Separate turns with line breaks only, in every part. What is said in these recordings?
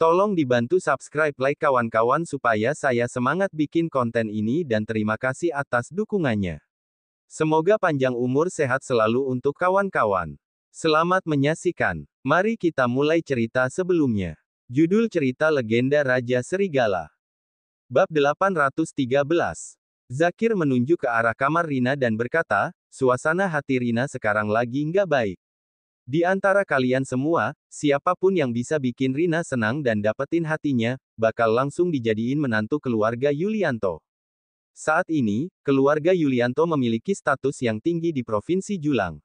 Tolong dibantu subscribe, like kawan-kawan supaya saya semangat bikin konten ini dan terima kasih atas dukungannya. Semoga panjang umur sehat selalu untuk kawan-kawan. Selamat menyaksikan. Mari kita mulai cerita sebelumnya. Judul cerita Legenda Raja Serigala. Bab 813. Zakir menunjuk ke arah kamar Rina dan berkata, suasana hati Rina sekarang lagi nggak baik. Di antara kalian semua, siapapun yang bisa bikin Rina senang dan dapetin hatinya, bakal langsung dijadiin menantu keluarga Yulianto. Saat ini, keluarga Yulianto memiliki status yang tinggi di Provinsi Julang.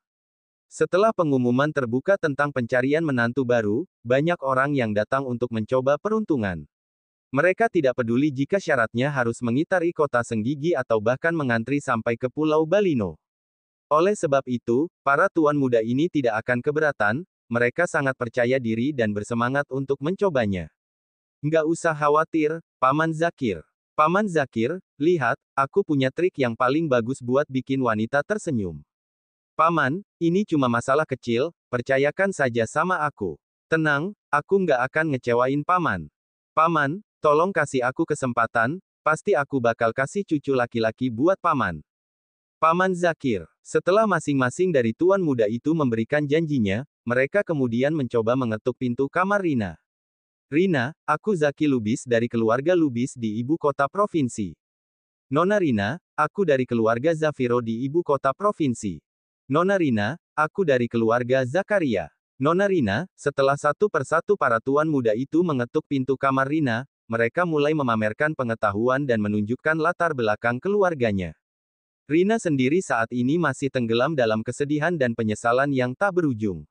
Setelah pengumuman terbuka tentang pencarian menantu baru, banyak orang yang datang untuk mencoba peruntungan. Mereka tidak peduli jika syaratnya harus mengitari kota Senggigi atau bahkan mengantri sampai ke Pulau Balino. Oleh sebab itu, para tuan muda ini tidak akan keberatan, mereka sangat percaya diri dan bersemangat untuk mencobanya. Nggak usah khawatir, Paman Zakir. Paman Zakir, lihat, aku punya trik yang paling bagus buat bikin wanita tersenyum. Paman, ini cuma masalah kecil, percayakan saja sama aku. Tenang, aku nggak akan ngecewain Paman. Paman, tolong kasih aku kesempatan, pasti aku bakal kasih cucu laki-laki buat Paman. Paman Zakir. Setelah masing-masing dari tuan muda itu memberikan janjinya, mereka kemudian mencoba mengetuk pintu kamar Rina. Rina, aku Zaki Lubis dari keluarga Lubis di ibu kota provinsi. Nona Rina, aku dari keluarga Zafiro di ibu kota provinsi. Nona Rina, aku dari keluarga Zakaria. Nona Rina, setelah satu persatu para tuan muda itu mengetuk pintu kamar Rina, mereka mulai memamerkan pengetahuan dan menunjukkan latar belakang keluarganya. Rina sendiri saat ini masih tenggelam dalam kesedihan dan penyesalan yang tak berujung.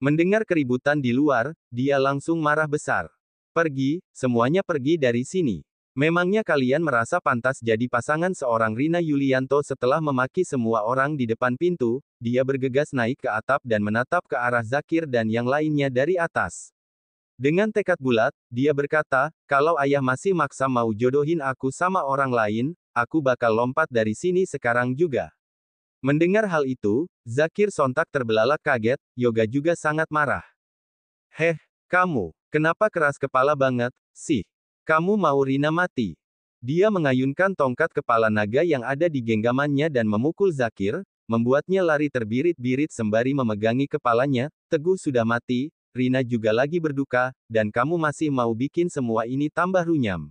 Mendengar keributan di luar, dia langsung marah besar. Pergi, semuanya pergi dari sini. Memangnya kalian merasa pantas jadi pasangan seorang Rina Yulianto? Setelah memaki semua orang di depan pintu, dia bergegas naik ke atap dan menatap ke arah Zakir dan yang lainnya dari atas. Dengan tekad bulat, dia berkata, kalau ayah masih maksa mau jodohin aku sama orang lain, aku bakal lompat dari sini sekarang juga. Mendengar hal itu, Zakir sontak terbelalak kaget, Yoga juga sangat marah. Heh, kamu, kenapa keras kepala banget, sih? Kamu mau Rina mati? Dia mengayunkan tongkat kepala naga yang ada di genggamannya dan memukul Zakir, membuatnya lari terbirit-birit sembari memegangi kepalanya, Teguh sudah mati, Rina juga lagi berduka, dan kamu masih mau bikin semua ini tambah runyam.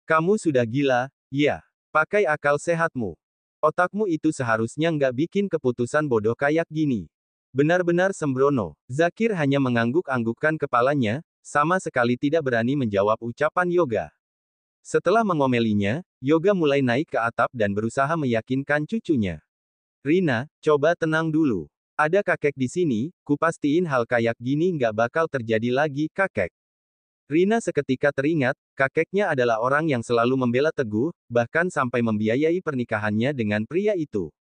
Kamu sudah gila, ya. Pakai akal sehatmu. Otakmu itu seharusnya nggak bikin keputusan bodoh kayak gini. Benar-benar sembrono. Zakir hanya mengangguk-anggukkan kepalanya, sama sekali tidak berani menjawab ucapan Yoga. Setelah mengomelinya, Yoga mulai naik ke atap dan berusaha meyakinkan cucunya. Rina, coba tenang dulu. Ada kakek di sini, kupastiin hal kayak gini nggak bakal terjadi lagi, kakek. Rina seketika teringat, kakeknya adalah orang yang selalu membela Teguh, bahkan sampai membiayai pernikahannya dengan pria itu.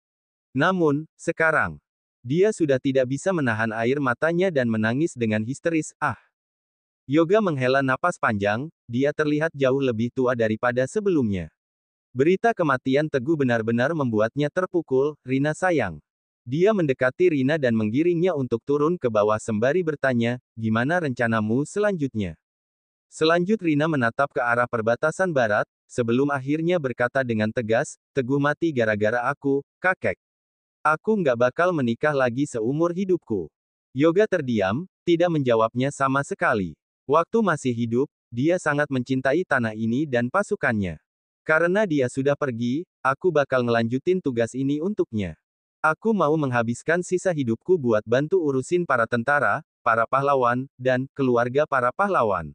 Namun, sekarang, dia sudah tidak bisa menahan air matanya dan menangis dengan histeris. Yoga menghela napas panjang, dia terlihat jauh lebih tua daripada sebelumnya. Berita kematian Teguh benar-benar membuatnya terpukul. Rina sayang. Dia mendekati Rina dan menggiringnya untuk turun ke bawah sembari bertanya, gimana rencanamu selanjutnya? Selanjut Rina menatap ke arah perbatasan barat, sebelum akhirnya berkata dengan tegas, Teguh mati gara-gara aku, kakek. Aku nggak bakal menikah lagi seumur hidupku. Yoga terdiam, tidak menjawabnya sama sekali. Waktu masih hidup, dia sangat mencintai tanah ini dan pasukannya. Karena dia sudah pergi, aku bakal ngelanjutin tugas ini untuknya. Aku mau menghabiskan sisa hidupku buat bantu urusin para tentara, para pahlawan, dan keluarga para pahlawan.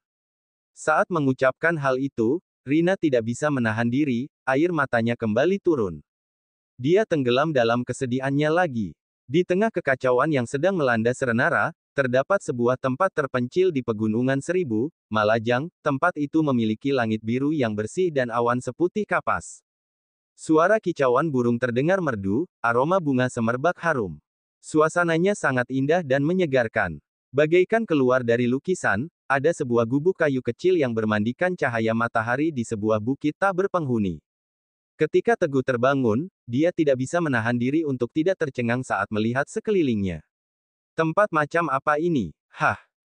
Saat mengucapkan hal itu, Rina tidak bisa menahan diri, air matanya kembali turun. Dia tenggelam dalam kesedihannya lagi. Di tengah kekacauan yang sedang melanda Serenara, terdapat sebuah tempat terpencil di Pegunungan Seribu, Malajang. Tempat itu memiliki langit biru yang bersih dan awan seputih kapas. Suara kicauan burung terdengar merdu, aroma bunga semerbak harum. Suasananya sangat indah dan menyegarkan. Bagaikan keluar dari lukisan, ada sebuah gubuk kayu kecil yang bermandikan cahaya matahari di sebuah bukit tak berpenghuni. Ketika Teguh terbangun, dia tidak bisa menahan diri untuk tidak tercengang saat melihat sekelilingnya. Tempat macam apa ini?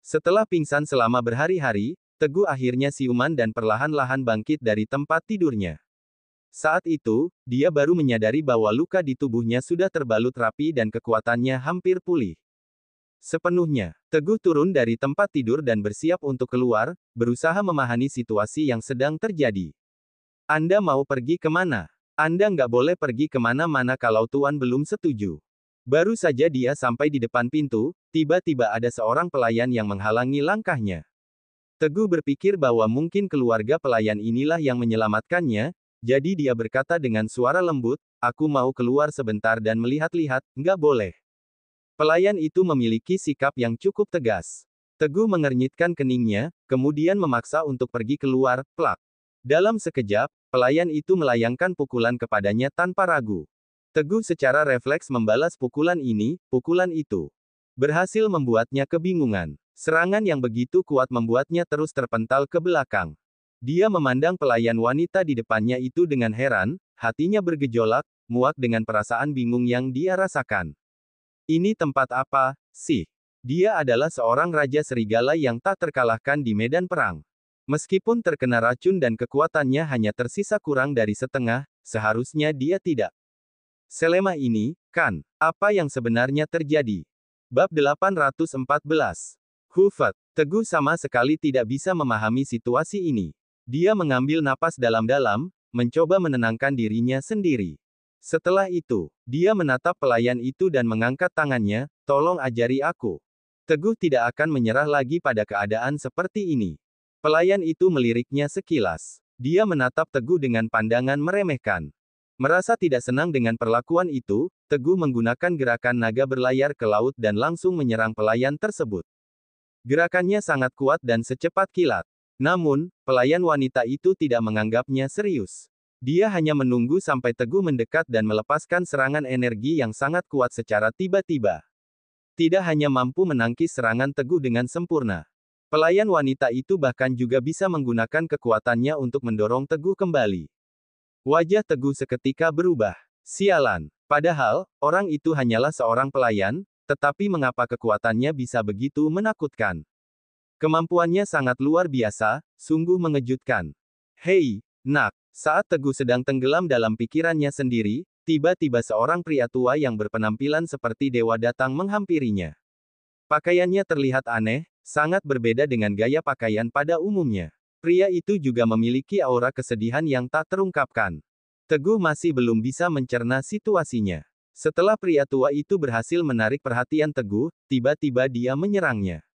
Setelah pingsan selama berhari-hari, Teguh akhirnya siuman dan perlahan-lahan bangkit dari tempat tidurnya. Saat itu, dia baru menyadari bahwa luka di tubuhnya sudah terbalut rapi dan kekuatannya hampir pulih sepenuhnya. Teguh turun dari tempat tidur dan bersiap untuk keluar, berusaha memahami situasi yang sedang terjadi. Anda mau pergi kemana? Anda nggak boleh pergi kemana-mana kalau Tuan belum setuju. Baru saja dia sampai di depan pintu, tiba-tiba ada seorang pelayan yang menghalangi langkahnya. Teguh berpikir bahwa mungkin keluarga pelayan inilah yang menyelamatkannya, jadi dia berkata dengan suara lembut, "Aku mau keluar sebentar dan melihat-lihat, nggak boleh." Pelayan itu memiliki sikap yang cukup tegas. Teguh mengernyitkan keningnya, kemudian memaksa untuk pergi keluar, plak. Dalam sekejap, pelayan itu melayangkan pukulan kepadanya tanpa ragu. Teguh secara refleks membalas pukulan ini, pukulan itu. Berhasil membuatnya kebingungan. Serangan yang begitu kuat membuatnya terus terpental ke belakang. Dia memandang pelayan wanita di depannya itu dengan heran, hatinya bergejolak, muak dengan perasaan bingung yang dia rasakan. Ini tempat apa, sih? Dia adalah seorang raja serigala yang tak terkalahkan di medan perang. Meskipun terkena racun dan kekuatannya hanya tersisa kurang dari setengah, seharusnya dia tidak selemah ini, kan? Apa yang sebenarnya terjadi? Bab 814. Hufat. Teguh sama sekali tidak bisa memahami situasi ini. Dia mengambil napas dalam-dalam, mencoba menenangkan dirinya sendiri. Setelah itu, dia menatap pelayan itu dan mengangkat tangannya, "Tolong ajari aku." Teguh tidak akan menyerah lagi pada keadaan seperti ini. Pelayan itu meliriknya sekilas. Dia menatap Teguh dengan pandangan meremehkan. Merasa tidak senang dengan perlakuan itu, Teguh menggunakan gerakan naga berlayar ke laut dan langsung menyerang pelayan tersebut. Gerakannya sangat kuat dan secepat kilat. Namun, pelayan wanita itu tidak menganggapnya serius. Dia hanya menunggu sampai Teguh mendekat dan melepaskan serangan energi yang sangat kuat secara tiba-tiba. Tidak hanya mampu menangkis serangan Teguh dengan sempurna. Pelayan wanita itu bahkan juga bisa menggunakan kekuatannya untuk mendorong Teguh kembali. Wajah Teguh seketika berubah. Sialan. Padahal, orang itu hanyalah seorang pelayan, tetapi mengapa kekuatannya bisa begitu menakutkan? Kemampuannya sangat luar biasa, sungguh mengejutkan. Hei, nak, saat Teguh sedang tenggelam dalam pikirannya sendiri, tiba-tiba seorang pria tua yang berpenampilan seperti dewa datang menghampirinya. Pakaiannya terlihat aneh, sangat berbeda dengan gaya pakaian pada umumnya. Pria itu juga memiliki aura kesedihan yang tak terungkapkan. Teguh masih belum bisa mencerna situasinya. Setelah pria tua itu berhasil menarik perhatian Teguh, tiba-tiba dia menyerangnya.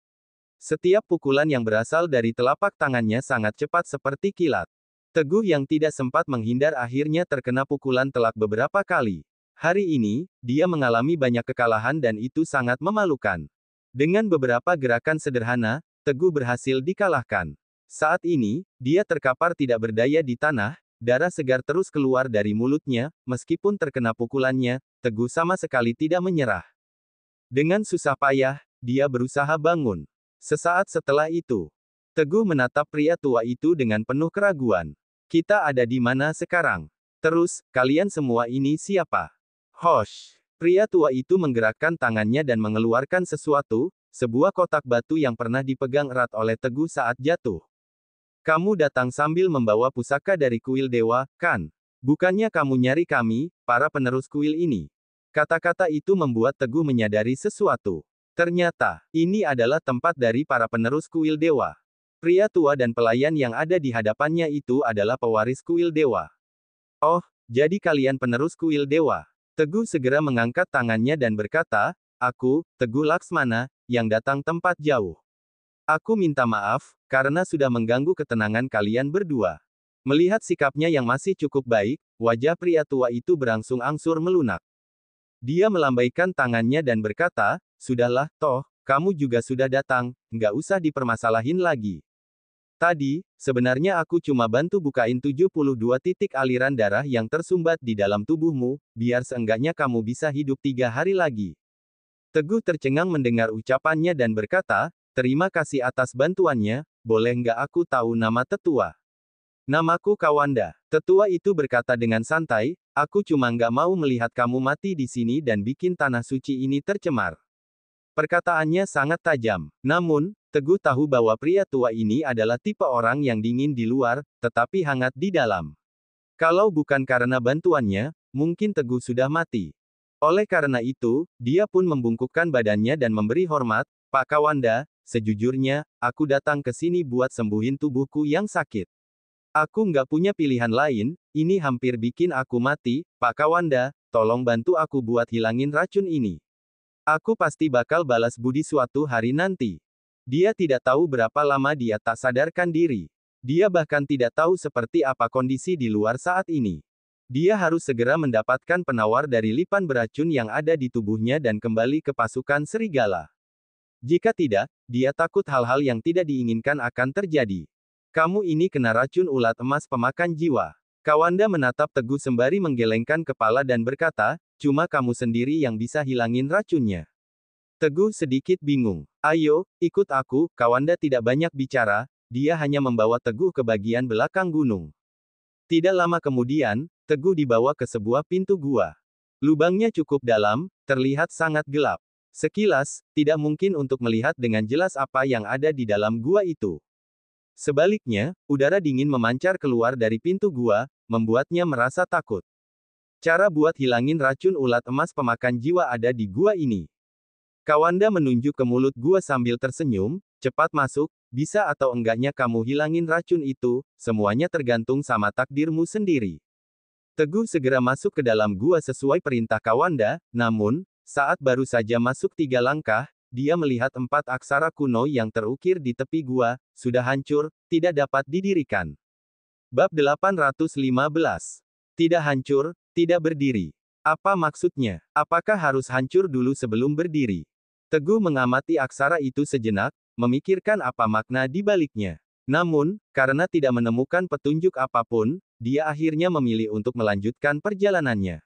Setiap pukulan yang berasal dari telapak tangannya sangat cepat seperti kilat. Teguh yang tidak sempat menghindar akhirnya terkena pukulan telak beberapa kali. Hari ini, dia mengalami banyak kekalahan dan itu sangat memalukan. Dengan beberapa gerakan sederhana, Teguh berhasil dikalahkan. Saat ini, dia terkapar tidak berdaya di tanah, darah segar terus keluar dari mulutnya, meskipun terkena pukulannya, Teguh sama sekali tidak menyerah. Dengan susah payah, dia berusaha bangun. Sesaat setelah itu, Teguh menatap pria tua itu dengan penuh keraguan. "Kita ada di mana sekarang? Terus, kalian semua ini siapa?" "Hosh!" Pria tua itu menggerakkan tangannya dan mengeluarkan sesuatu, sebuah kotak batu yang pernah dipegang erat oleh Teguh saat jatuh. "Kamu datang sambil membawa pusaka dari kuil dewa, kan? Bukannya kamu nyari kami, para penerus kuil ini?" Kata-kata itu membuat Teguh menyadari sesuatu. Ternyata, ini adalah tempat dari para penerus kuil dewa. Pria tua dan pelayan yang ada di hadapannya itu adalah pewaris kuil dewa. "Oh, jadi kalian penerus kuil dewa?" Teguh segera mengangkat tangannya dan berkata, "Aku, Teguh Laksmana, yang datang tempat jauh. Aku minta maaf, karena sudah mengganggu ketenangan kalian berdua." Melihat sikapnya yang masih cukup baik, wajah pria tua itu berangsur-angsur melunak. Dia melambaikan tangannya dan berkata, "Sudahlah, toh, kamu juga sudah datang, nggak usah dipermasalahin lagi. Tadi, sebenarnya aku cuma bantu bukain 72 titik aliran darah yang tersumbat di dalam tubuhmu, biar seenggaknya kamu bisa hidup 3 hari lagi." Teguh tercengang mendengar ucapannya dan berkata, "Terima kasih atas bantuannya, boleh nggak aku tahu nama tetua?" "Namaku Kawanda." Tetua itu berkata dengan santai, "Aku cuma nggak mau melihat kamu mati di sini dan bikin tanah suci ini tercemar." Perkataannya sangat tajam. Namun, Teguh tahu bahwa pria tua ini adalah tipe orang yang dingin di luar, tetapi hangat di dalam. Kalau bukan karena bantuannya, mungkin Teguh sudah mati. Oleh karena itu, dia pun membungkukkan badannya dan memberi hormat, "Pak Kawanda, sejujurnya, aku datang ke sini buat sembuhin tubuhku yang sakit. Aku nggak punya pilihan lain, ini hampir bikin aku mati, Pak Kawanda, tolong bantu aku buat hilangin racun ini. Aku pasti bakal balas budi suatu hari nanti." Dia tidak tahu berapa lama dia tak sadarkan diri. Dia bahkan tidak tahu seperti apa kondisi di luar saat ini. Dia harus segera mendapatkan penawar dari lipan beracun yang ada di tubuhnya dan kembali ke pasukan serigala. Jika tidak, dia takut hal-hal yang tidak diinginkan akan terjadi. "Kamu ini kena racun ulat emas pemakan jiwa." Kawanda menatap Teguh sembari menggelengkan kepala dan berkata, "Cuma kamu sendiri yang bisa hilangin racunnya." Teguh sedikit bingung. "Ayo, ikut aku." Kawanda tidak banyak bicara, dia hanya membawa Teguh ke bagian belakang gunung. Tidak lama kemudian, Teguh dibawa ke sebuah pintu gua. Lubangnya cukup dalam, terlihat sangat gelap. Sekilas, tidak mungkin untuk melihat dengan jelas apa yang ada di dalam gua itu. Sebaliknya, udara dingin memancar keluar dari pintu gua, membuatnya merasa takut. Cara buat hilangin racun ulat emas pemakan jiwa ada di gua ini. Kawanda menunjuk ke mulut gua sambil tersenyum, "Cepat masuk, bisa atau enggaknya kamu hilangin racun itu, semuanya tergantung sama takdirmu sendiri." Teguh segera masuk ke dalam gua sesuai perintah Kawanda, namun, saat baru saja masuk 3 langkah, dia melihat 4 aksara kuno yang terukir di tepi gua, "Sudah hancur, tidak dapat didirikan." Bab 815. Tidak hancur, tidak berdiri. Apa maksudnya? Apakah harus hancur dulu sebelum berdiri? Teguh mengamati aksara itu sejenak, memikirkan apa makna di baliknya. Namun, karena tidak menemukan petunjuk apapun, dia akhirnya memilih untuk melanjutkan perjalanannya.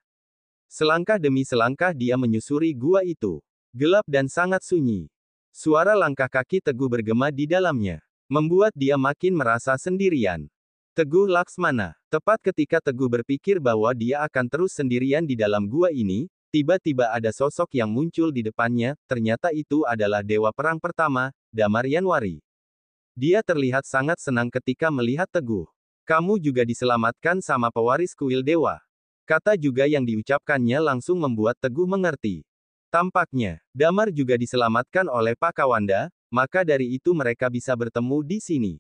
Selangkah demi selangkah dia menyusuri gua itu. Gelap dan sangat sunyi. Suara langkah kaki Teguh bergema di dalamnya, membuat dia makin merasa sendirian. Teguh Laksmana. Tepat ketika Teguh berpikir bahwa dia akan terus sendirian di dalam gua ini, tiba-tiba ada sosok yang muncul di depannya, ternyata itu adalah Dewa Perang Pertama, Damar Yanwari. Dia terlihat sangat senang ketika melihat Teguh. "Kamu juga diselamatkan sama pewaris kuil dewa." Kata juga yang diucapkannya langsung membuat Teguh mengerti. Tampaknya, Damar juga diselamatkan oleh Pak Kawanda, maka dari itu mereka bisa bertemu di sini.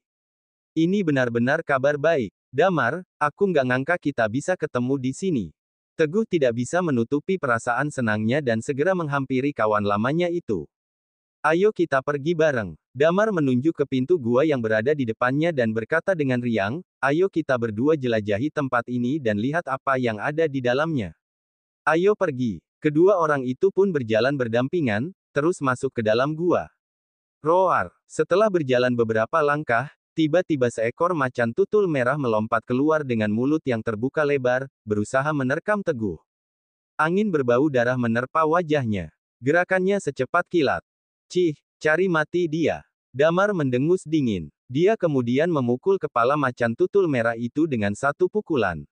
Ini benar-benar kabar baik. "Damar, aku nggak ngangka kita bisa ketemu di sini." Teguh tidak bisa menutupi perasaan senangnya dan segera menghampiri kawan lamanya itu. "Ayo kita pergi bareng." Damar menunjuk ke pintu gua yang berada di depannya dan berkata dengan riang, "Ayo kita berdua jelajahi tempat ini dan lihat apa yang ada di dalamnya. Ayo pergi." Kedua orang itu pun berjalan berdampingan, terus masuk ke dalam gua. Roar. Setelah berjalan beberapa langkah, tiba-tiba seekor macan tutul merah melompat keluar dengan mulut yang terbuka lebar, berusaha menerkam Teguh. Angin berbau darah menerpa wajahnya. Gerakannya secepat kilat. "Cih, cari mati dia." Damar mendengus dingin. Dia kemudian memukul kepala macan tutul merah itu dengan satu pukulan.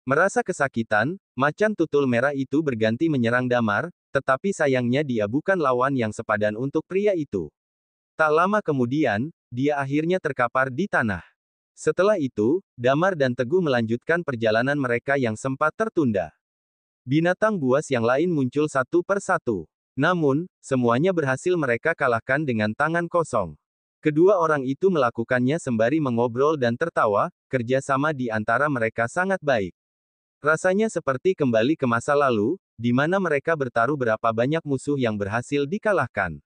Merasa kesakitan, macan tutul merah itu berganti menyerang Damar, tetapi sayangnya dia bukan lawan yang sepadan untuk pria itu. Tak lama kemudian, dia akhirnya terkapar di tanah. Setelah itu, Damar dan Teguh melanjutkan perjalanan mereka yang sempat tertunda. Binatang buas yang lain muncul satu per satu. Namun, semuanya berhasil mereka kalahkan dengan tangan kosong. Kedua orang itu melakukannya sembari mengobrol dan tertawa, kerjasama di antara mereka sangat baik. Rasanya seperti kembali ke masa lalu, di mana mereka bertaruh berapa banyak musuh yang berhasil dikalahkan.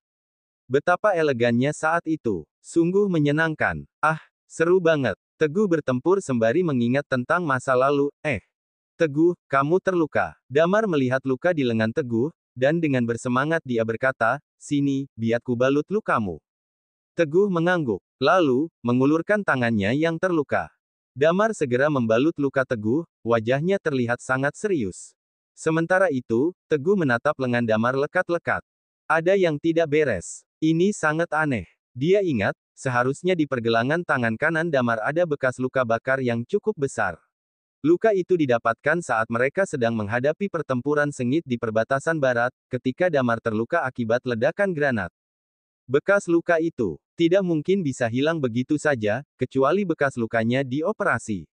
Betapa elegannya saat itu. Sungguh menyenangkan. Ah, seru banget. Teguh bertempur sembari mengingat tentang masa lalu. Teguh, kamu terluka." Damar melihat luka di lengan Teguh, dan dengan bersemangat dia berkata, "Sini, biar ku balut lukamu." Teguh mengangguk, lalu, mengulurkan tangannya yang terluka. Damar segera membalut luka Teguh, wajahnya terlihat sangat serius. Sementara itu, Teguh menatap lengan Damar lekat-lekat. Ada yang tidak beres. Ini sangat aneh. Dia ingat, seharusnya di pergelangan tangan kanan Damar ada bekas luka bakar yang cukup besar. Luka itu didapatkan saat mereka sedang menghadapi pertempuran sengit di perbatasan barat, ketika Damar terluka akibat ledakan granat. Bekas luka itu tidak mungkin bisa hilang begitu saja, kecuali bekas lukanya dioperasi.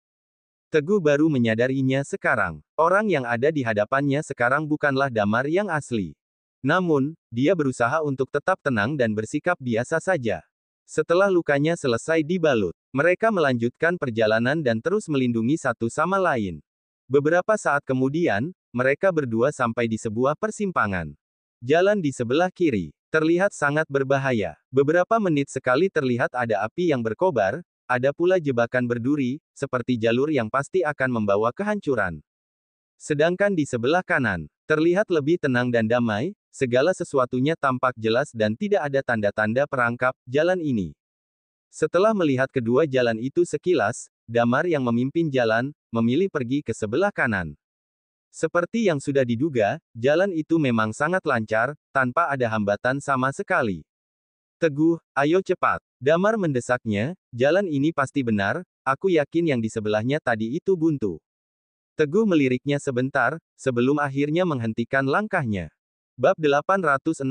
Teguh baru menyadarinya sekarang. Orang yang ada di hadapannya sekarang bukanlah Damar yang asli. Namun, dia berusaha untuk tetap tenang dan bersikap biasa saja. Setelah lukanya selesai dibalut, mereka melanjutkan perjalanan dan terus melindungi satu sama lain. Beberapa saat kemudian, mereka berdua sampai di sebuah persimpangan. Jalan di sebelah kiri terlihat sangat berbahaya. Beberapa menit sekali terlihat ada api yang berkobar, ada pula jebakan berduri, seperti jalur yang pasti akan membawa kehancuran. Sedangkan di sebelah kanan, terlihat lebih tenang dan damai, segala sesuatunya tampak jelas dan tidak ada tanda-tanda perangkap jalan ini. Setelah melihat kedua jalan itu sekilas, Damar yang memimpin jalan, memilih pergi ke sebelah kanan. Seperti yang sudah diduga, jalan itu memang sangat lancar, tanpa ada hambatan sama sekali. Teguh, ayo cepat. Damar mendesaknya, jalan ini pasti benar, aku yakin yang di sebelahnya tadi itu buntu. Teguh meliriknya sebentar, sebelum akhirnya menghentikan langkahnya. Bab 816.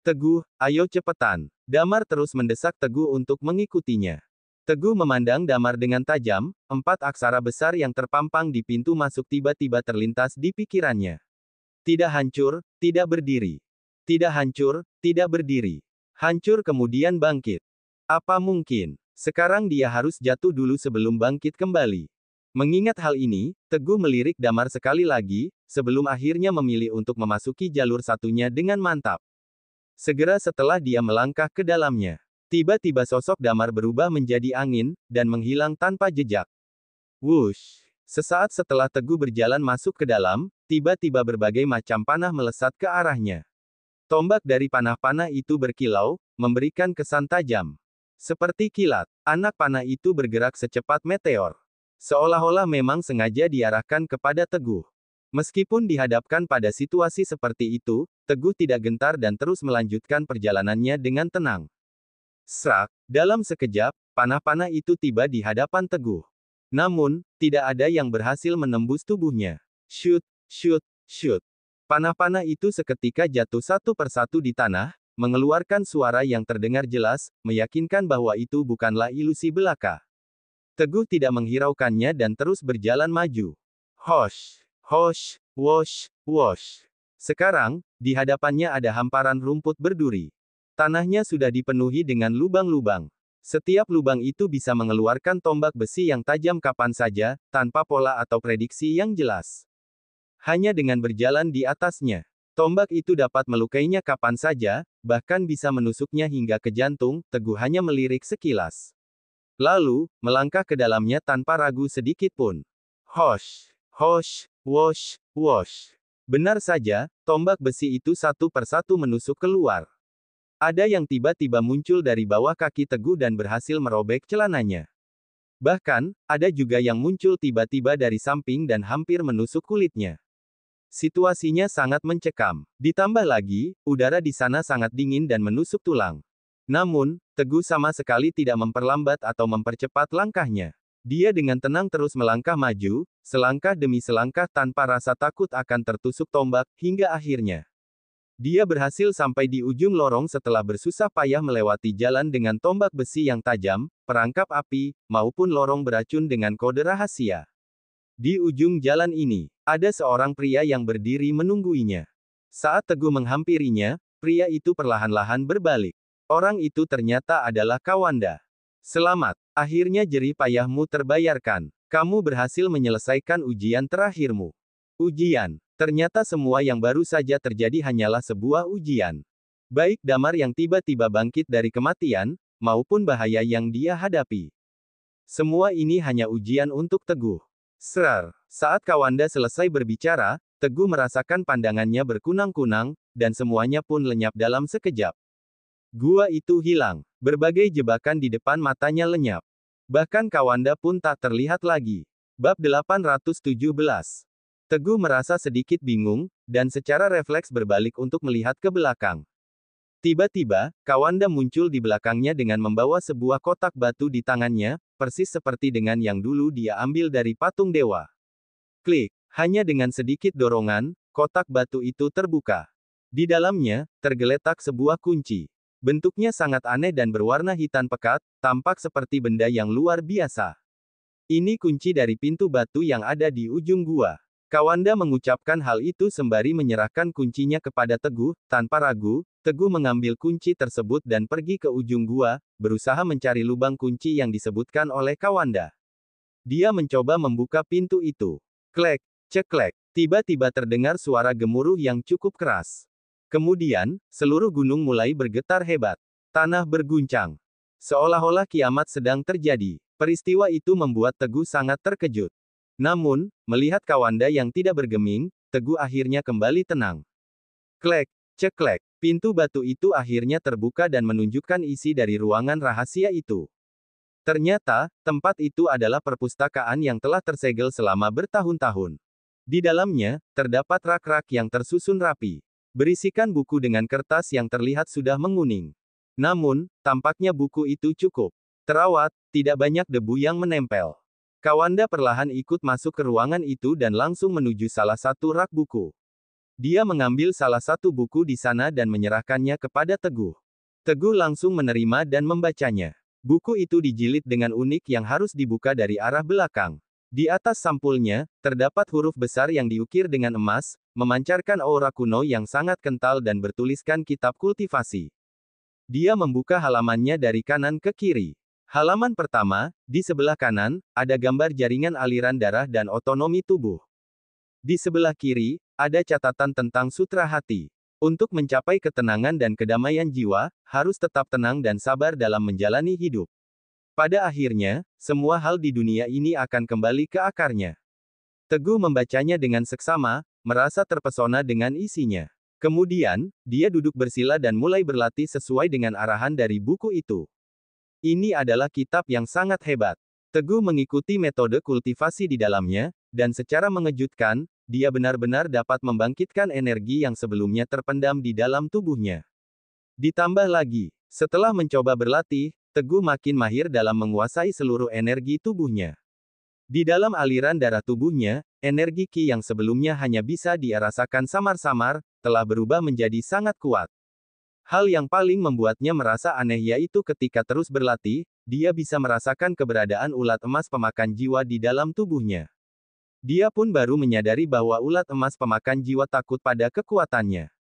Teguh, ayo cepetan. Damar terus mendesak Teguh untuk mengikutinya. Teguh memandang Damar dengan tajam, 4 aksara besar yang terpampang di pintu masuk tiba-tiba terlintas di pikirannya. Tidak hancur, tidak berdiri. Tidak hancur, tidak berdiri. Hancur kemudian bangkit. Apa mungkin? Sekarang dia harus jatuh dulu sebelum bangkit kembali. Mengingat hal ini, Teguh melirik Damar sekali lagi, sebelum akhirnya memilih untuk memasuki jalur satunya dengan mantap. Segera setelah dia melangkah ke dalamnya, tiba-tiba sosok Damar berubah menjadi angin, dan menghilang tanpa jejak. Wush! Sesaat setelah Teguh berjalan masuk ke dalam, tiba-tiba berbagai macam panah melesat ke arahnya. Tombak dari panah-panah itu berkilau, memberikan kesan tajam. Seperti kilat, anak panah itu bergerak secepat meteor. Seolah-olah memang sengaja diarahkan kepada Teguh. Meskipun dihadapkan pada situasi seperti itu, Teguh tidak gentar dan terus melanjutkan perjalanannya dengan tenang. Srak, dalam sekejap, panah-panah itu tiba di hadapan Teguh. Namun, tidak ada yang berhasil menembus tubuhnya. Shoot, shoot, shoot. Panah-panah itu seketika jatuh satu persatu di tanah, mengeluarkan suara yang terdengar jelas, meyakinkan bahwa itu bukanlah ilusi belaka. Teguh tidak menghiraukannya dan terus berjalan maju. Hosh, hosh, wosh, wosh. Sekarang, di hadapannya ada hamparan rumput berduri. Tanahnya sudah dipenuhi dengan lubang-lubang. Setiap lubang itu bisa mengeluarkan tombak besi yang tajam kapan saja, tanpa pola atau prediksi yang jelas. Hanya dengan berjalan di atasnya, tombak itu dapat melukainya kapan saja, bahkan bisa menusuknya hingga ke jantung. Teguh hanya melirik sekilas. Lalu, melangkah ke dalamnya tanpa ragu sedikit pun. Hosh, hosh, wosh, wosh. Benar saja, tombak besi itu satu persatu menusuk keluar. Ada yang tiba-tiba muncul dari bawah kaki Teguh dan berhasil merobek celananya. Bahkan, ada juga yang muncul tiba-tiba dari samping dan hampir menusuk kulitnya. Situasinya sangat mencekam. Ditambah lagi, udara di sana sangat dingin dan menusuk tulang. Namun, Teguh sama sekali tidak memperlambat atau mempercepat langkahnya. Dia dengan tenang terus melangkah maju, selangkah demi selangkah tanpa rasa takut akan tertusuk tombak, hingga akhirnya dia berhasil sampai di ujung lorong setelah bersusah payah melewati jalan dengan tombak besi yang tajam, perangkap api, maupun lorong beracun dengan kode rahasia. Di ujung jalan ini, ada seorang pria yang berdiri menungguinya. Saat Teguh menghampirinya, pria itu perlahan-lahan berbalik. Orang itu ternyata adalah Kawanda. Selamat, akhirnya jerih payahmu terbayarkan. Kamu berhasil menyelesaikan ujian terakhirmu. Ujian. Ternyata semua yang baru saja terjadi hanyalah sebuah ujian. Baik Damar yang tiba-tiba bangkit dari kematian, maupun bahaya yang dia hadapi. Semua ini hanya ujian untuk Teguh. Serar. Saat Kawanda selesai berbicara, Teguh merasakan pandangannya berkunang-kunang, dan semuanya pun lenyap dalam sekejap. Gua itu hilang. Berbagai jebakan di depan matanya lenyap. Bahkan Kawanda pun tak terlihat lagi. Bab 817. Teguh merasa sedikit bingung, dan secara refleks berbalik untuk melihat ke belakang. Tiba-tiba, Kawanda muncul di belakangnya dengan membawa sebuah kotak batu di tangannya, persis seperti dengan yang dulu dia ambil dari patung dewa. Klik, hanya dengan sedikit dorongan, kotak batu itu terbuka. Di dalamnya, tergeletak sebuah kunci. Bentuknya sangat aneh dan berwarna hitam pekat, tampak seperti benda yang luar biasa. Ini kunci dari pintu batu yang ada di ujung gua. Kawanda mengucapkan hal itu sembari menyerahkan kuncinya kepada Teguh. Tanpa ragu, Teguh mengambil kunci tersebut dan pergi ke ujung gua, berusaha mencari lubang kunci yang disebutkan oleh Kawanda. Dia mencoba membuka pintu itu. Klek, ceklek. Tiba-tiba terdengar suara gemuruh yang cukup keras. Kemudian, seluruh gunung mulai bergetar hebat. Tanah berguncang. Seolah-olah kiamat sedang terjadi. Peristiwa itu membuat Teguh sangat terkejut. Namun, melihat Kawanda yang tidak bergeming, Teguh akhirnya kembali tenang. Klek, ceklek. Pintu batu itu akhirnya terbuka dan menunjukkan isi dari ruangan rahasia itu. Ternyata, tempat itu adalah perpustakaan yang telah tersegel selama bertahun-tahun. Di dalamnya, terdapat rak-rak yang tersusun rapi. Berisikan buku dengan kertas yang terlihat sudah menguning. Namun, tampaknya buku itu cukup terawat, tidak banyak debu yang menempel. Kawanda perlahan ikut masuk ke ruangan itu dan langsung menuju salah satu rak buku. Dia mengambil salah satu buku di sana dan menyerahkannya kepada Teguh. Teguh langsung menerima dan membacanya. Buku itu dijilid dengan unik yang harus dibuka dari arah belakang. Di atas sampulnya, terdapat huruf besar yang diukir dengan emas, memancarkan aura kuno yang sangat kental dan bertuliskan kitab kultivasi. Dia membuka halamannya dari kanan ke kiri. Halaman pertama, di sebelah kanan, ada gambar jaringan aliran darah dan otonomi tubuh. Di sebelah kiri, ada catatan tentang sutra hati. Untuk mencapai ketenangan dan kedamaian jiwa, harus tetap tenang dan sabar dalam menjalani hidup. Pada akhirnya, semua hal di dunia ini akan kembali ke akarnya. Teguh membacanya dengan seksama, merasa terpesona dengan isinya. Kemudian, dia duduk bersila dan mulai berlatih sesuai dengan arahan dari buku itu. Ini adalah kitab yang sangat hebat. Teguh mengikuti metode kultivasi di dalamnya, dan secara mengejutkan, dia benar-benar dapat membangkitkan energi yang sebelumnya terpendam di dalam tubuhnya. Ditambah lagi, setelah mencoba berlatih, Teguh makin mahir dalam menguasai seluruh energi tubuhnya. Di dalam aliran darah tubuhnya, energi Qi yang sebelumnya hanya bisa dia rasakan samar-samar, telah berubah menjadi sangat kuat. Hal yang paling membuatnya merasa aneh yaitu ketika terus berlatih, dia bisa merasakan keberadaan ulat emas pemakan jiwa di dalam tubuhnya. Dia pun baru menyadari bahwa ulat emas pemakan jiwa takut pada kekuatannya.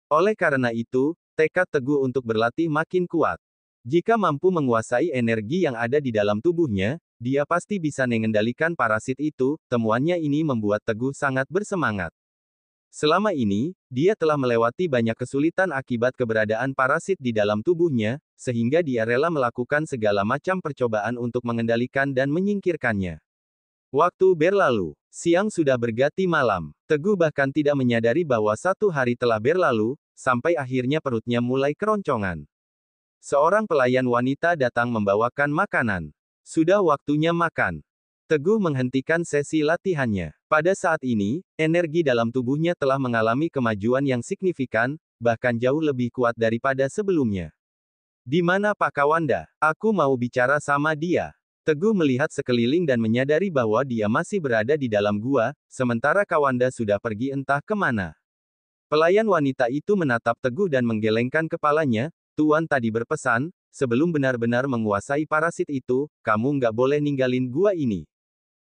Oleh karena itu, tekad Teguh untuk berlatih makin kuat. Jika mampu menguasai energi yang ada di dalam tubuhnya, dia pasti bisa mengendalikan parasit itu. Temuannya ini membuat Teguh sangat bersemangat. Selama ini, dia telah melewati banyak kesulitan akibat keberadaan parasit di dalam tubuhnya, sehingga dia rela melakukan segala macam percobaan untuk mengendalikan dan menyingkirkannya. Waktu berlalu, siang sudah berganti malam. Teguh bahkan tidak menyadari bahwa satu hari telah berlalu, sampai akhirnya perutnya mulai keroncongan. Seorang pelayan wanita datang membawakan makanan. Sudah waktunya makan. Teguh menghentikan sesi latihannya. Pada saat ini, energi dalam tubuhnya telah mengalami kemajuan yang signifikan, bahkan jauh lebih kuat daripada sebelumnya. Di mana Pak Kawanda? Aku mau bicara sama dia. Teguh melihat sekeliling dan menyadari bahwa dia masih berada di dalam gua, sementara Kawanda sudah pergi entah kemana. Pelayan wanita itu menatap Teguh dan menggelengkan kepalanya. Tuan tadi berpesan, sebelum benar-benar menguasai parasit itu, kamu nggak boleh ninggalin gua ini.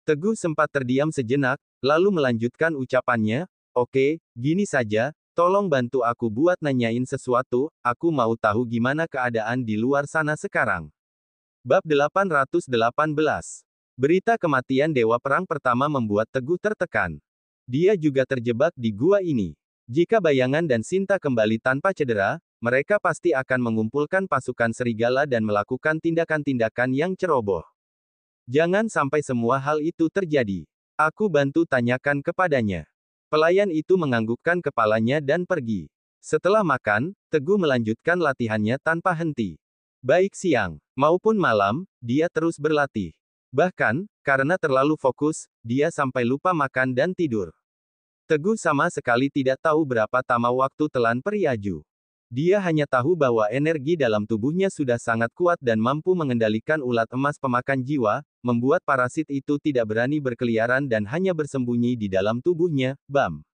Teguh sempat terdiam sejenak, lalu melanjutkan ucapannya, oke, gini saja, tolong bantu aku buat nanyain sesuatu, aku mau tahu gimana keadaan di luar sana sekarang. Bab 818. Berita kematian Dewa Perang Pertama membuat Teguh tertekan. Dia juga terjebak di gua ini. Jika Bayangan dan Sinta kembali tanpa cedera, mereka pasti akan mengumpulkan pasukan serigala dan melakukan tindakan-tindakan yang ceroboh. Jangan sampai semua hal itu terjadi. Aku bantu tanyakan kepadanya. Pelayan itu menganggukkan kepalanya dan pergi. Setelah makan, Teguh melanjutkan latihannya tanpa henti. Baik siang maupun malam, dia terus berlatih. Bahkan, karena terlalu fokus, dia sampai lupa makan dan tidur. Teguh sama sekali tidak tahu berapa lama waktu telan periaju. Dia hanya tahu bahwa energi dalam tubuhnya sudah sangat kuat dan mampu mengendalikan ulat emas pemakan jiwa, membuat parasit itu tidak berani berkeliaran dan hanya bersembunyi di dalam tubuhnya. Bam!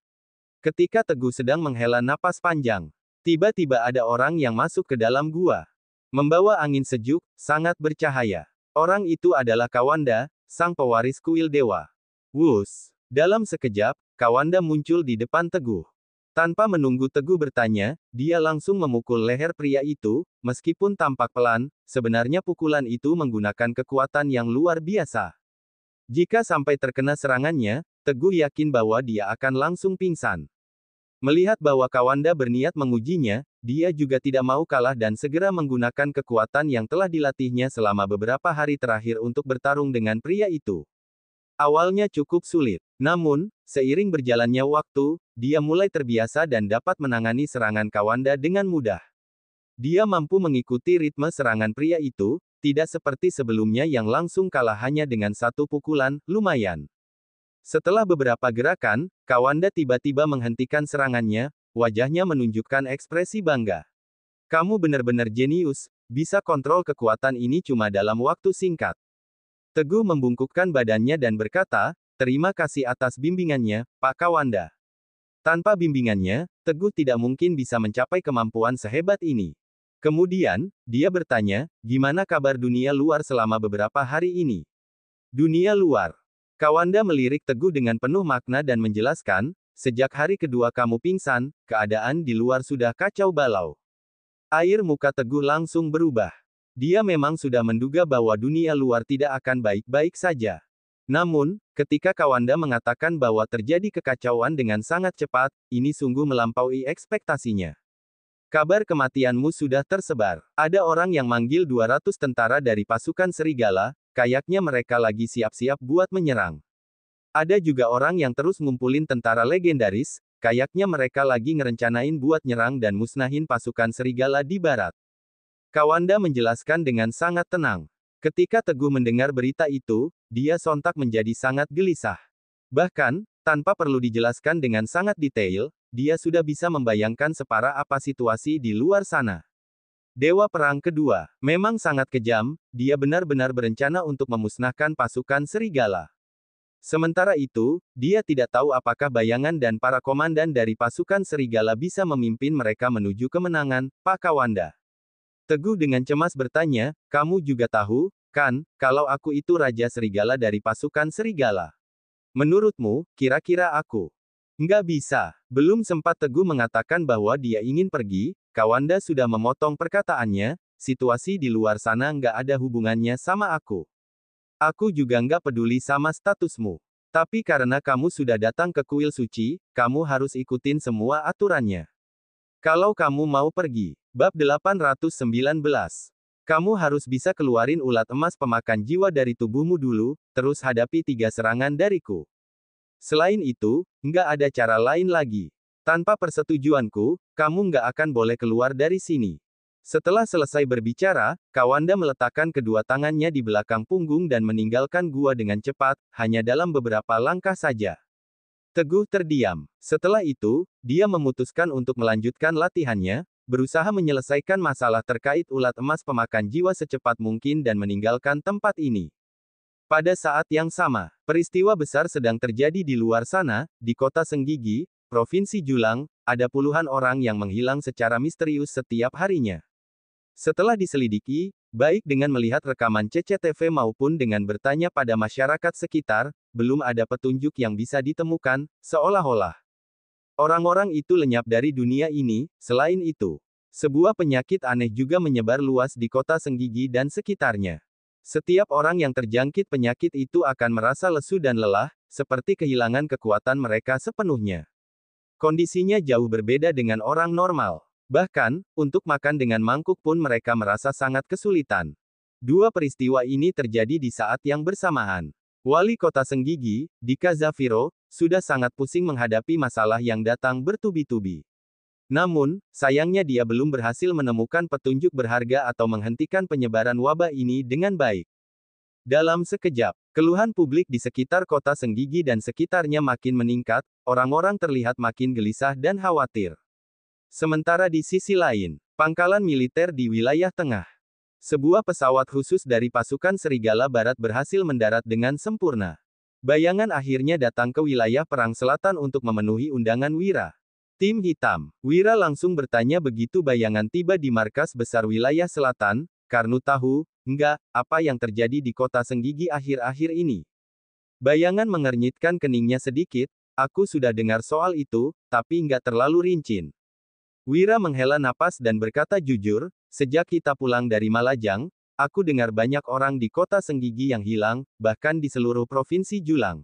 Ketika Teguh sedang menghela napas panjang, Tiba-tiba ada orang yang masuk ke dalam gua. Membawa angin sejuk, sangat bercahaya. Orang itu adalah Kawanda, sang pewaris kuil dewa. Wus! Dalam sekejap, Kawanda muncul di depan Teguh. Tanpa menunggu Teguh bertanya, dia langsung memukul leher pria itu, meskipun tampak pelan, sebenarnya pukulan itu menggunakan kekuatan yang luar biasa. Jika sampai terkena serangannya, Teguh yakin bahwa dia akan langsung pingsan. Melihat bahwa Kawanda berniat mengujinya, dia juga tidak mau kalah dan segera menggunakan kekuatan yang telah dilatihnya selama beberapa hari terakhir untuk bertarung dengan pria itu. Awalnya cukup sulit, namun, seiring berjalannya waktu, dia mulai terbiasa dan dapat menangani serangan Kawanda dengan mudah. Dia mampu mengikuti ritme serangan pria itu, tidak seperti sebelumnya yang langsung kalah hanya dengan satu pukulan, lumayan. Setelah beberapa gerakan, Kawanda tiba-tiba menghentikan serangannya, wajahnya menunjukkan ekspresi bangga. Kamu benar-benar jenius, bisa kontrol kekuatan ini cuma dalam waktu singkat. Teguh membungkukkan badannya dan berkata, terima kasih atas bimbingannya, Pak Kawanda. Tanpa bimbingannya, Teguh tidak mungkin bisa mencapai kemampuan sehebat ini. Kemudian, dia bertanya, gimana kabar dunia luar selama beberapa hari ini? Dunia luar. Kawanda melirik Teguh dengan penuh makna dan menjelaskan, sejak hari kedua kamu pingsan, keadaan di luar sudah kacau balau. Air muka Teguh langsung berubah. Dia memang sudah menduga bahwa dunia luar tidak akan baik-baik saja. Namun, ketika Kawanda mengatakan bahwa terjadi kekacauan dengan sangat cepat, ini sungguh melampaui ekspektasinya. Kabar kematianmu sudah tersebar. Ada orang yang manggil 200 tentara dari pasukan serigala, kayaknya mereka lagi siap-siap buat menyerang. Ada juga orang yang terus ngumpulin tentara legendaris, kayaknya mereka lagi ngerencanain buat nyerang dan musnahin pasukan serigala di barat. Kawanda menjelaskan dengan sangat tenang. Ketika Teguh mendengar berita itu, dia sontak menjadi sangat gelisah. Bahkan, tanpa perlu dijelaskan dengan sangat detail, dia sudah bisa membayangkan separah apa situasi di luar sana. Dewa Perang Kedua memang sangat kejam, dia benar-benar berencana untuk memusnahkan pasukan serigala. Sementara itu, dia tidak tahu apakah bayangan dan para komandan dari pasukan serigala bisa memimpin mereka menuju kemenangan, Pak Kawanda. Teguh dengan cemas bertanya, kamu juga tahu, kan, kalau aku itu Raja Serigala dari pasukan serigala. Menurutmu, kira-kira aku? Nggak bisa. Belum sempat Teguh mengatakan bahwa dia ingin pergi, Kawanda sudah memotong perkataannya, situasi di luar sana nggak ada hubungannya sama aku. Aku juga nggak peduli sama statusmu. Tapi karena kamu sudah datang ke kuil suci, kamu harus ikutin semua aturannya. Kalau kamu mau pergi. Bab 819. Kamu harus bisa keluarin ulat emas pemakan jiwa dari tubuhmu dulu, terus hadapi 3 serangan dariku. Selain itu, nggak ada cara lain lagi. Tanpa persetujuanku, kamu nggak akan boleh keluar dari sini. Setelah selesai berbicara, Kawanda meletakkan kedua tangannya di belakang punggung dan meninggalkan gua dengan cepat, hanya dalam beberapa langkah saja. Teguh terdiam. Setelah itu, dia memutuskan untuk melanjutkan latihannya, berusaha menyelesaikan masalah terkait ulat emas pemakan jiwa secepat mungkin dan meninggalkan tempat ini. Pada saat yang sama, peristiwa besar sedang terjadi di luar sana, di kota Senggigi, Provinsi Julang, ada puluhan orang yang menghilang secara misterius setiap harinya. Setelah diselidiki, baik dengan melihat rekaman CCTV maupun dengan bertanya pada masyarakat sekitar, belum ada petunjuk yang bisa ditemukan, seolah-olah orang-orang itu lenyap dari dunia ini. Selain itu, sebuah penyakit aneh juga menyebar luas di kota Senggigi dan sekitarnya. Setiap orang yang terjangkit penyakit itu akan merasa lesu dan lelah, seperti kehilangan kekuatan mereka sepenuhnya. Kondisinya jauh berbeda dengan orang normal. Bahkan, untuk makan dengan mangkuk pun mereka merasa sangat kesulitan. Dua peristiwa ini terjadi di saat yang bersamaan. Wali kota Senggigi, Dika Zafiro, sudah sangat pusing menghadapi masalah yang datang bertubi-tubi. Namun, sayangnya dia belum berhasil menemukan petunjuk berharga atau menghentikan penyebaran wabah ini dengan baik. Dalam sekejap, keluhan publik di sekitar kota Senggigi dan sekitarnya makin meningkat, orang-orang terlihat makin gelisah dan khawatir. Sementara di sisi lain, pangkalan militer di wilayah tengah. Sebuah pesawat khusus dari pasukan Serigala Barat berhasil mendarat dengan sempurna. Bayangan akhirnya datang ke wilayah Perang Selatan untuk memenuhi undangan Wira. Tim hitam. Wira langsung bertanya begitu bayangan tiba di markas besar wilayah selatan. Karnu tahu, enggak, apa yang terjadi di kota Senggigi akhir-akhir ini. Bayangan mengernyitkan keningnya sedikit, aku sudah dengar soal itu, tapi enggak terlalu rinci. Wira menghela napas dan berkata jujur, sejak kita pulang dari Malajang, aku dengar banyak orang di kota Senggigi yang hilang, bahkan di seluruh provinsi Julang.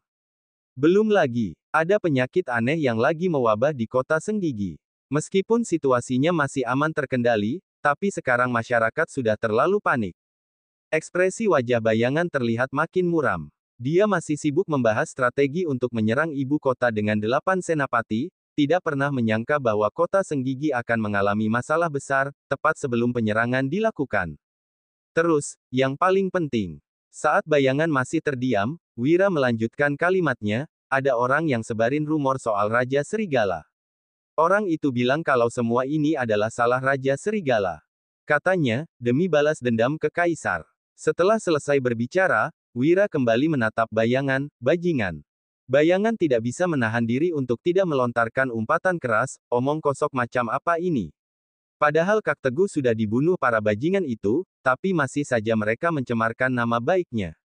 Belum lagi, ada penyakit aneh yang lagi mewabah di kota Senggigi. Meskipun situasinya masih aman terkendali, tapi sekarang masyarakat sudah terlalu panik. Ekspresi wajah bayangan terlihat makin muram. Dia masih sibuk membahas strategi untuk menyerang ibu kota dengan 8 senapati, tidak pernah menyangka bahwa kota Senggigi akan mengalami masalah besar, tepat sebelum penyerangan dilakukan. Terus, yang paling penting, saat bayangan masih terdiam, Wira melanjutkan kalimatnya, ada orang yang sebarin rumor soal Raja Serigala. Orang itu bilang kalau semua ini adalah salah Raja Serigala. Katanya, demi balas dendam ke Kaisar. Setelah selesai berbicara, Wira kembali menatap bayangan, bajingan. Bayangan tidak bisa menahan diri untuk tidak melontarkan umpatan keras, omong kosong macam apa ini. Padahal Kak Teguh sudah dibunuh para bajingan itu, tapi masih saja mereka mencemarkan nama baiknya.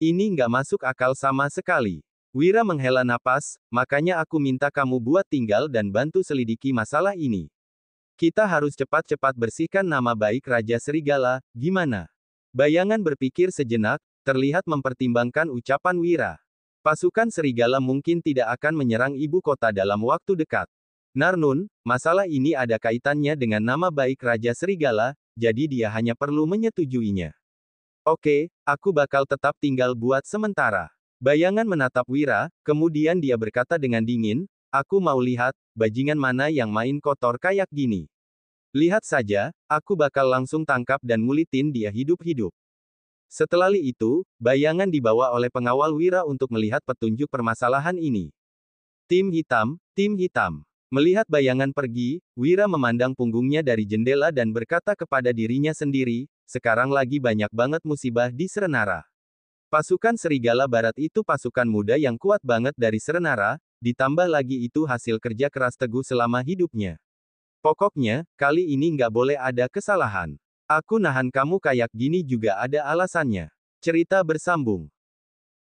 Ini nggak masuk akal sama sekali. Wira menghela napas, makanya aku minta kamu buat tinggal dan bantu selidiki masalah ini. Kita harus cepat-cepat bersihkan nama baik Raja Serigala, gimana? Bayangan berpikir sejenak, terlihat mempertimbangkan ucapan Wira. Pasukan Serigala mungkin tidak akan menyerang ibu kota dalam waktu dekat. Narnun, masalah ini ada kaitannya dengan nama baik Raja Serigala, jadi dia hanya perlu menyetujuinya. Oke, aku bakal tetap tinggal buat sementara. Bayangan menatap Wira, kemudian dia berkata dengan dingin, aku mau lihat, bajingan mana yang main kotor kayak gini. Lihat saja, aku bakal langsung tangkap dan ngulitin dia hidup-hidup. Setelah itu, bayangan dibawa oleh pengawal Wira untuk melihat petunjuk permasalahan ini. Tim hitam, tim hitam. Melihat bayangan pergi, Wira memandang punggungnya dari jendela dan berkata kepada dirinya sendiri, sekarang lagi banyak banget musibah di Serenara. Pasukan Serigala Barat itu pasukan muda yang kuat banget dari Serenara, ditambah lagi itu hasil kerja keras Teguh selama hidupnya. Pokoknya, kali ini nggak boleh ada kesalahan. Aku nahan kamu kayak gini juga ada alasannya. Cerita bersambung.